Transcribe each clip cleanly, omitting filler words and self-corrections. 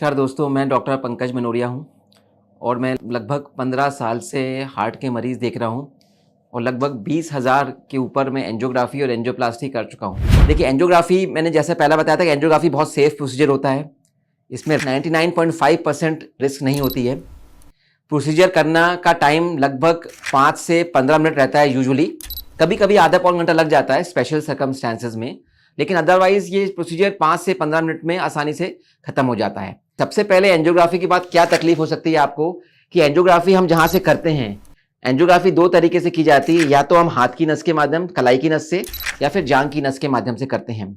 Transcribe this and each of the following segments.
नमस्कार दोस्तों, मैं डॉक्टर पंकज मनोरिया हूं और मैं लगभग 15 साल से हार्ट के मरीज़ देख रहा हूं और लगभग 20,000 के ऊपर मैं एंजियोग्राफी और एंजियोप्लास्टी कर चुका हूं। देखिए, एंजियोग्राफी मैंने जैसे पहला बताया था कि एंजियोग्राफी बहुत सेफ प्रोसीजर होता है। इसमें 99.5% रिस्क नहीं होती है। प्रोसीजर करना का टाइम लगभग 5 से 15 मिनट रहता है यूजुअली। कभी कभी आधा पौन घंटा लग जाता है स्पेशल सर्कमस्टांसेस में, लेकिन अदरवाइज ये प्रोसीजर 5 से 15 मिनट में आसानी से खत्म हो जाता है। सबसे पहले एंजियोग्राफी के बाद क्या तकलीफ हो सकती है आपको कि एंजियोग्राफी हम जहां से करते हैं, एंजियोग्राफी दो तरीके से की जाती है। या तो हम हाथ की नस के माध्यम, कलाई की नस से, या फिर जांघ की नस के माध्यम से करते हैं।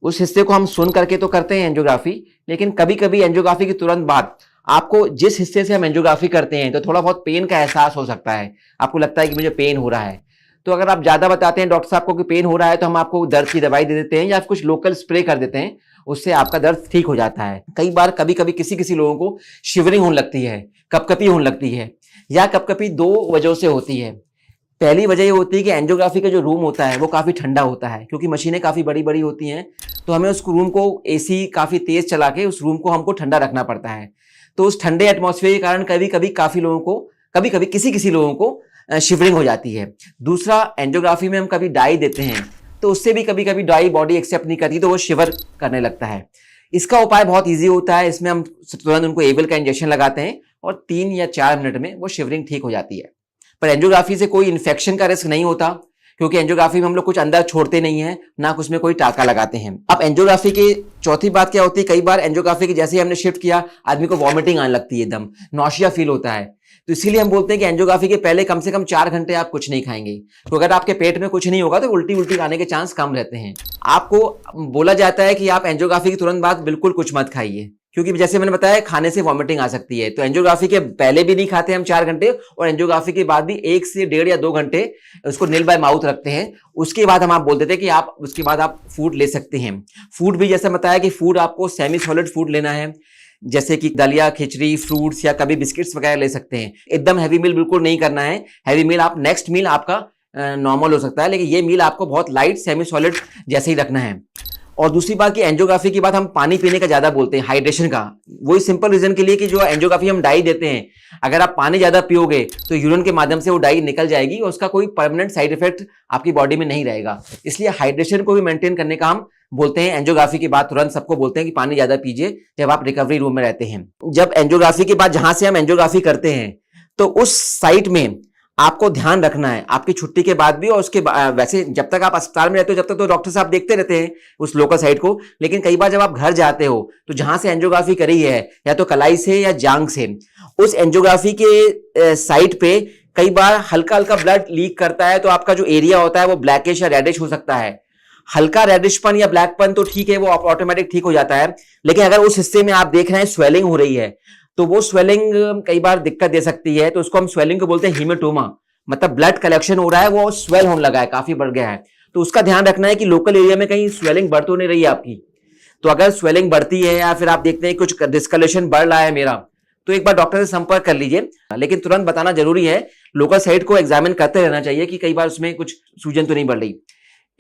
उस हिस्से को हम सुन करके तो करते हैं एंजियोग्राफी, लेकिन कभी कभी एंजियोग्राफी के तुरंत बाद आपको जिस हिस्से से हम एंजियोग्राफी करते हैं तो थोड़ा बहुत पेन का एहसास हो सकता है। आपको लगता है कि मुझे पेन हो रहा है, तो अगर आप ज्यादा बताते हैं डॉक्टर साहब को कि पेन हो रहा है, तो हम आपको दर्द की दवाई दे देते हैं या कुछ लोकल स्प्रे कर देते हैं, उससे आपका दर्द ठीक हो जाता है। कई बार कभी कभी किसी लोगों को शिवरिंग होने लगती है, कपकपी होने लगती है। या कपकपी दो वजहों से होती है। पहली वजह ये होती है कि एंजियोग्राफी का जो रूम होता है वो काफी ठंडा होता है, क्योंकि मशीनें काफी बड़ी बड़ी होती हैं, तो हमें उस रूम को एसी काफी तेज चला के उस रूम को हमको ठंडा रखना पड़ता है। तो उस ठंडे एटमॉस्फेयर के कारण कभी कभी काफी लोगों को, कभी कभी किसी लोगों को शिवरिंग हो जाती है। दूसरा, एंजियोग्राफी में हम कभी डाई देते हैं, तो उससे भी कभी कभी डाई बॉडी एक्सेप्ट नहीं करती, तो वो शिवर करने लगता है। इसका उपाय बहुत इजी होता है। इसमें हम तुरंत उनको एबल का इंजेक्शन लगाते हैं और 3 या 4 मिनट में वो शिवरिंग ठीक हो जाती है। पर एंजियोग्राफी से कोई इन्फेक्शन का रिस्क नहीं होता, क्योंकि एंजियोग्राफी में हम लोग कुछ अंदर छोड़ते नहीं है, ना उसमें कोई टाका लगाते हैं। अब एंजियोग्राफी की चौथी बात क्या होती है, कई बार एंजियोग्राफी की जैसे ही हमने शिफ्ट किया, आदमी को वॉमिटिंग आने लगती है, एकदम नौशिया फील होता है। तो इसीलिए हम बोलते हैं कि एंजियोग्राफी के पहले कम से कम 4 घंटे आप कुछ नहीं खाएंगे। तो अगर आपके पेट में कुछ नहीं होगा तो उल्टी आने के चांस कम रहते हैं। आपको बोला जाता है कि आप एंजियोग्राफी के तुरंत बाद बिल्कुल कुछ मत खाइए, क्योंकि जैसे मैंने बताया खाने से वॉमिटिंग आ सकती है। तो एंजियोग्राफी के पहले भी नहीं खाते हम 4 घंटे, और एंजियोग्राफी के बाद भी 1 से 1.5 या 2 घंटे उसको नील बाय माउथ रखते हैं। उसके बाद हम आप बोल देते हैं कि आप उसके बाद आप फूड ले सकते हैं। फूड भी जैसे बताया कि फूड आपको सेमी सॉलिड फूड लेना है, जैसे कि दलिया, खिचड़ी, फ्रूट्स या कभी बिस्किट्स वगैरह ले सकते हैं। एकदम हैवी मील बिल्कुल नहीं करना है। हैवी मील आप नेक्स्ट मील आपका नॉर्मल हो सकता है, लेकिन ये मील आपको बहुत लाइट सेमी सॉलिड जैसे ही रखना है। और दूसरी बात कि एंजियोग्राफी के बाद हम पानी पीने का ज्यादा बोलते हैं, हाइड्रेशन का। वही सिंपल रीजन के लिए कि जो एंजियोग्राफी हम डाई देते हैं, अगर आप पानी ज्यादा पियोगे तो यूरिन के माध्यम से वो डाई निकल जाएगी और उसका कोई परमानेंट साइड इफेक्ट आपकी बॉडी में नहीं रहेगा। इसलिए हाइड्रेशन को भी मेंटेन करने का हम बोलते हैं। एंजियोग्राफी के बाद तुरंत सबको बोलते हैं कि पानी ज्यादा पीजिए जब आप रिकवरी रूम में रहते हैं। जब एंजियोग्राफी के बाद जहां से हम एंजियोग्राफी करते हैं, तो उस साइट में आपको ध्यान रखना है आपकी छुट्टी के बाद भी, और उसके वैसे जब तक आप अस्पताल में रहते हो जब तक तो डॉक्टर साहब देखते रहते हैं उस लोकल साइट को, लेकिन कई बार जब आप घर जाते हो तो जहां से एंजियोग्राफी करी है, या तो कलाई से या जांघ से, उस एंजियोग्राफी के साइट पे कई बार हल्का हल्का ब्लड लीक करता है। तो आपका जो एरिया होता है वो ब्लैकिश या रेडिश हो सकता है। हल्का रेडिशपन या ब्लैकपन तो ठीक है, वो ऑटोमेटिक ठीक हो जाता है। लेकिन अगर उस हिस्से में आप देख रहे हैं स्वेलिंग हो रही है, तो वो स्वेलिंग कई बार दिक्कत दे सकती है। तो उसको हम स्वेलिंग को बोलते हैं हीमेटोमा, मतलब ब्लड कलेक्शन हो रहा है, वो स्वेल होने लगा है, काफी बढ़ गया है। तो उसका ध्यान रखना है कि लोकल एरिया में कहीं स्वेलिंग बढ़ तो नहीं रही है आपकी। तो अगर स्वेलिंग बढ़ती है या फिर आप देखते हैं कुछ डिस्कलेशन बढ़ रहा है मेरा, तो एक बार डॉक्टर से संपर्क कर लीजिए। लेकिन तुरंत बताना जरूरी है, लोकल साइट को एग्जामिन करते रहना चाहिए कि कई बार उसमें कुछ सूजन तो नहीं बढ़ रही।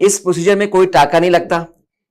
इस प्रोसीजर में कोई टाका नहीं लगता,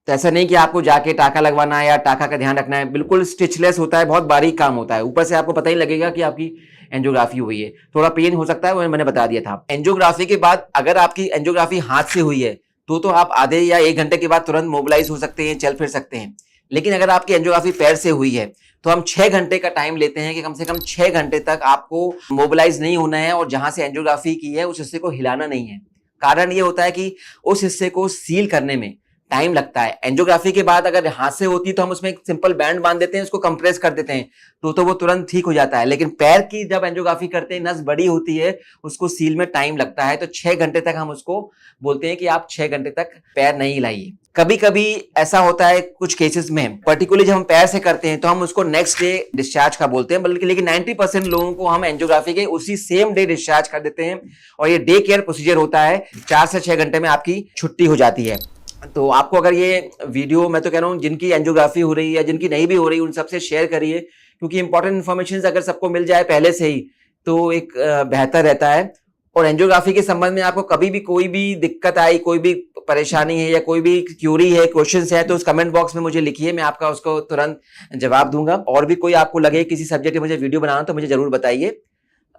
तो ऐसा नहीं कि आपको जाके टाका लगवाना है या टाका का ध्यान रखना है। बिल्कुल स्टिचलेस होता है, बहुत बारीक काम होता है। ऊपर से आपको पता ही लगेगा कि आपकी एंजियोग्राफी हुई है। थोड़ा पेन हो सकता है, वो मैंने बता दिया था। एंजियोग्राफी के बाद अगर आपकी एंजियोग्राफी हाथ से हुई है तो आप आधे या 1 घंटे के बाद तुरंत मोबिलाइज हो सकते हैं, चल फिर सकते हैं। लेकिन अगर आपकी एंजियोग्राफी पैर से हुई है तो हम 6 घंटे का टाइम लेते हैं कि कम से कम 6 घंटे तक आपको मोबिलाइज नहीं होना है और जहां से एंजियोग्राफी की है उस हिस्से को हिलाना नहीं है। कारण ये होता है कि उस हिस्से को सील करने में टाइम लगता है। एंजियोग्राफी के बाद अगर हाथ से होती है तो हम उसमें एक सिंपल बैंड बांध देते हैं, उसको कंप्रेस कर देते हैं, तो वो तुरंत ठीक हो जाता है। लेकिन पैर की जब एंजियोग्राफी करते हैं, नस बड़ी होती है, उसको सील में टाइम लगता है। तो 6 घंटे तक हम उसको बोलते हैं कि आप 6 घंटे तक पैर नहीं हिलाइए। कभी कभी ऐसा होता है कुछ केसेस में, पर्टिकुलरली जब हम पैर से करते हैं तो हम उसको नेक्स्ट डे डिस्चार्ज का बोलते हैं, बल्कि लेकिन 90% लोगों को हम एंजियोग्राफी के उसी सेम डे डिस्चार्ज कर देते हैं। और ये डे केयर प्रोसीजर होता है, 4 से 6 घंटे में आपकी छुट्टी हो जाती है। तो आपको अगर ये वीडियो, मैं तो कह रहा हूँ जिनकी एंजियोग्राफी हो रही है या जिनकी नहीं भी हो रही, उन सबसे शेयर करिए, क्योंकि इंपॉर्टेंट इन्फॉर्मेशन अगर सबको मिल जाए पहले से ही तो एक बेहतर रहता है। और एंजियोग्राफी के संबंध में आपको कभी भी कोई भी दिक्कत आई, कोई भी परेशानी है या कोई भी क्यूरी है, क्वेश्चंस है, तो उस कमेंट बॉक्स में मुझे लिखिए, मैं आपका उसको तुरंत जवाब दूंगा। और भी कोई आपको लगे किसी सब्जेक्ट में मुझे वीडियो बनाना तो मुझे जरूर बताइए।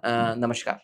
नमस्कार।